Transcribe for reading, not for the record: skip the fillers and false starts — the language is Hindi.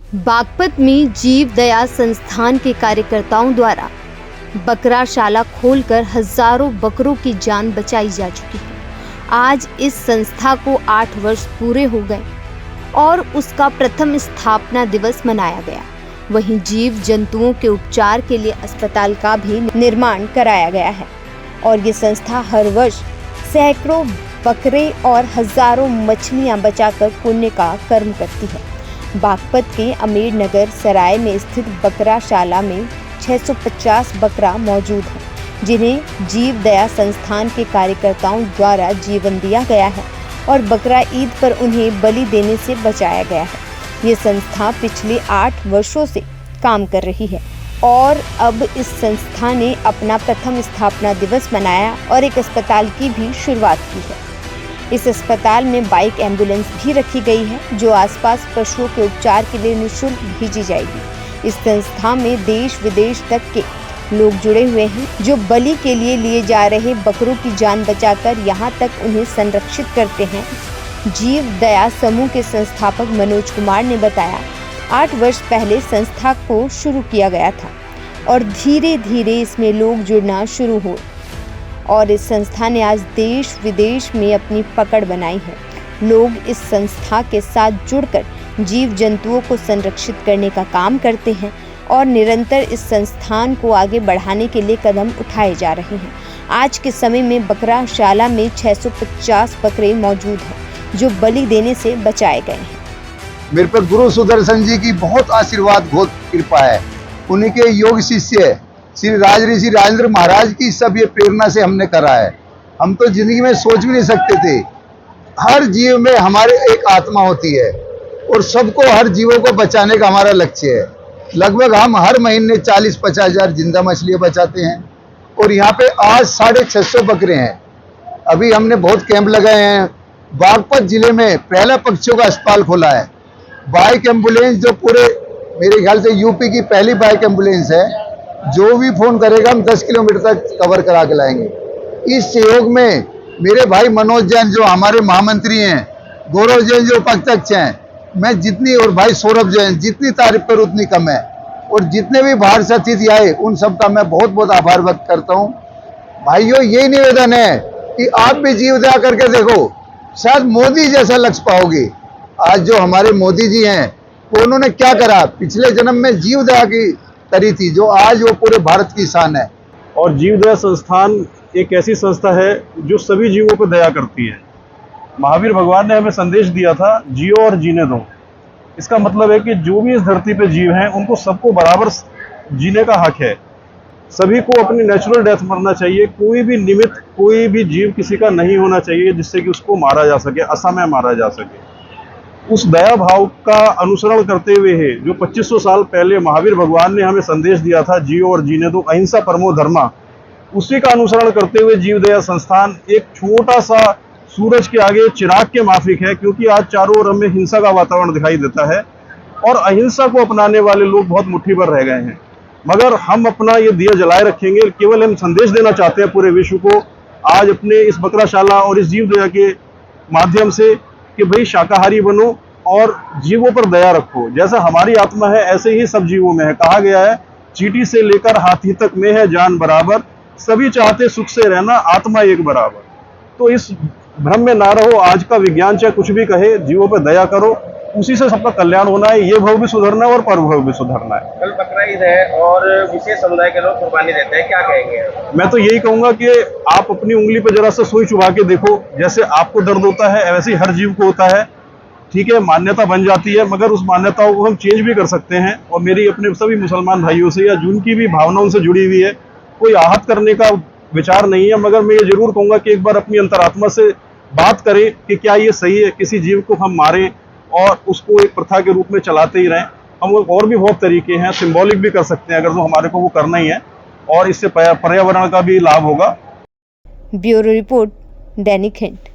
बागपत में जीव दया संस्थान के कार्यकर्ताओं द्वारा बकराशाला खोलकर हजारों बकरों की जान बचाई जा चुकी है। आज इस संस्था को 8 वर्ष पूरे हो गए और उसका प्रथम स्थापना दिवस मनाया गया। वहीं जीव जंतुओं के उपचार के लिए अस्पताल का भी निर्माण कराया गया है और ये संस्था हर वर्ष सैकड़ों बकरे और हजारों मछलियां बचाकर पुण्य का कर्म करती है। बागपत के अमीर नगर सराय में स्थित बकराशाला में 650 बकरा मौजूद है, जिन्हें जीव दया संस्थान के कार्यकर्ताओं द्वारा जीवन दिया गया है और बकरा ईद पर उन्हें बलि देने से बचाया गया है। ये संस्था पिछले 8 वर्षों से काम कर रही है और अब इस संस्था ने अपना प्रथम स्थापना दिवस मनाया और एक अस्पताल की भी शुरुआत की है। इस अस्पताल में बाइक एम्बुलेंस भी रखी गई है, जो आसपास पशुओं के उपचार के लिए निःशुल्क भेजी जाएगी। इस संस्था में देश विदेश तक के लोग जुड़े हुए हैं, जो बलि के लिए जा रहे बकरों की जान बचाकर यहाँ तक उन्हें संरक्षित करते हैं। जीव दया समूह के संस्थापक मनोज कुमार ने बताया, 8 वर्ष पहले संस्था को शुरू किया गया था और धीरे धीरे इसमें लोग जुड़ना शुरू हुए और इस संस्था ने आज देश विदेश में अपनी पकड़ बनाई है। लोग इस संस्था के साथ जुड़कर जीव जंतुओं को संरक्षित करने का काम करते हैं और निरंतर इस संस्थान को आगे बढ़ाने के लिए कदम उठाए जा रहे हैं। आज के समय में बकराशाला में 650 बकरे मौजूद हैं, जो बलि देने से बचाए गए हैं। मेरे पर गुरु सुदर्शन जी की बहुत आशीर्वाद, बहुत कृपा है। उन्हीं के योग शिष्य श्री ऋषि राजेंद्र महाराज की सब ये प्रेरणा से हमने करा है। हम तो जिंदगी में सोच भी नहीं सकते थे। हर जीव में हमारे एक आत्मा होती है और सबको, हर जीवों को बचाने का हमारा लक्ष्य है। लगभग हम हर महीने 40-50 हज़ार जिंदा मछलियाँ बचाते हैं और यहाँ पे आज 650 बकरे हैं। अभी हमने बहुत कैंप लगाए हैं। बागपत जिले में पहला पक्षियों का अस्पताल खोला है। बाइक एम्बुलेंस जो पूरे मेरे ख्याल से यूपी की पहली बाइक एम्बुलेंस है। जो भी फोन करेगा हम 10 किलोमीटर तक कवर करा के लाएंगे। इस सहयोग में मेरे भाई मनोज जैन जो हमारे महामंत्री हैं, गौरव जैन जो उपाध्यक्ष हैं, मैं जितनी, और भाई सौरभ जैन, जितनी तारीफ पर उतनी कम है। और जितने भी बाहर से अतिथि आए उन सब का मैं बहुत बहुत आभार व्यक्त करता हूँ। भाइयों, यही निवेदन है कि आप भी जीव दया करके देखो, शायद मोदी जैसा लक्ष्य पाओगे। आज जो हमारे मोदी जी हैं, वो उन्होंने क्या करा, पिछले जन्म में जीव दया की करी थी, जो आज वो पूरे भारत की शान है। और जीव दया संस्थान एक ऐसी संस्था है जो सभी जीवों पर दया करती है। महावीर भगवान ने हमें संदेश दिया था, जियो और जीने दो। इसका मतलब है कि जो भी इस धरती पे जीव हैं, उनको सबको बराबर जीने का हक है। सभी को अपनी नेचुरल डेथ मरना चाहिए। कोई भी निमित्त, कोई भी जीव किसी का नहीं होना चाहिए जिससे कि उसको मारा जा सके, असमय मारा जा सके। उस दया भाव का अनुसरण करते हुए है जो 2500 साल पहले महावीर भगवान ने हमें संदेश दिया था, जियो और जीने दो, अहिंसा परमो धर्मा। उसी का अनुसरण करते हुए जीव दया संस्थान एक छोटा सा सूरज के आगे चिराग के माफिक है, क्योंकि आज चारों ओर हमें हिंसा का वातावरण दिखाई देता है और अहिंसा को अपनाने वाले लोग बहुत मुट्ठी भर रह गए हैं। मगर हम अपना ये दिया जलाए रखेंगे। केवल हम संदेश देना चाहते हैं पूरे विश्व को आज अपने इस बकराशाला और इस जीव दया के माध्यम से कि भाई शाकाहारी बनो और जीवों पर दया रखो। जैसा हमारी आत्मा है ऐसे ही सब जीवों में है। कहा गया है, चींटी से लेकर हाथी तक में है जान बराबर, सभी चाहते सुख से रहना, आत्मा एक बराबर। तो इस भ्रम में ना रहो। आज का विज्ञान चाहे कुछ भी कहे, जीवों पर दया करो, उसी से सबका कल्याण होना है। ये भव भी सुधरना है और पर भव भी सुधरना है। कल बकरा ईद है और विशेष समुदाय के लोग कुर्बानी देते हैं, क्या कहेंगे? मैं तो यही कहूंगा कि आप अपनी उंगली पर जरा सा सुई चुभा के देखो। जैसे आपको दर्द होता है वैसे ही हर जीव को होता है। ठीक है, मान्यता बन जाती है, मगर उस मान्यताओं को हम चेंज भी कर सकते हैं। और मेरी अपने सभी मुसलमान भाइयों से या जिनकी भी भावनाओं से जुड़ी हुई है, कोई आहत करने का विचार नहीं है, मगर मैं ये जरूर कहूंगा कि एक बार अपनी अंतरात्मा से बात करें कि क्या ये सही है, किसी जीव को हम मारें और उसको एक प्रथा के रूप में चलाते ही रहें। हम और भी बहुत तरीके हैं, सिंबॉलिक भी कर सकते हैं अगर तो हमारे को वो करना ही है, और इससे पर्यावरण का भी लाभ होगा। ब्यूरो रिपोर्ट, दैनिक हिंट।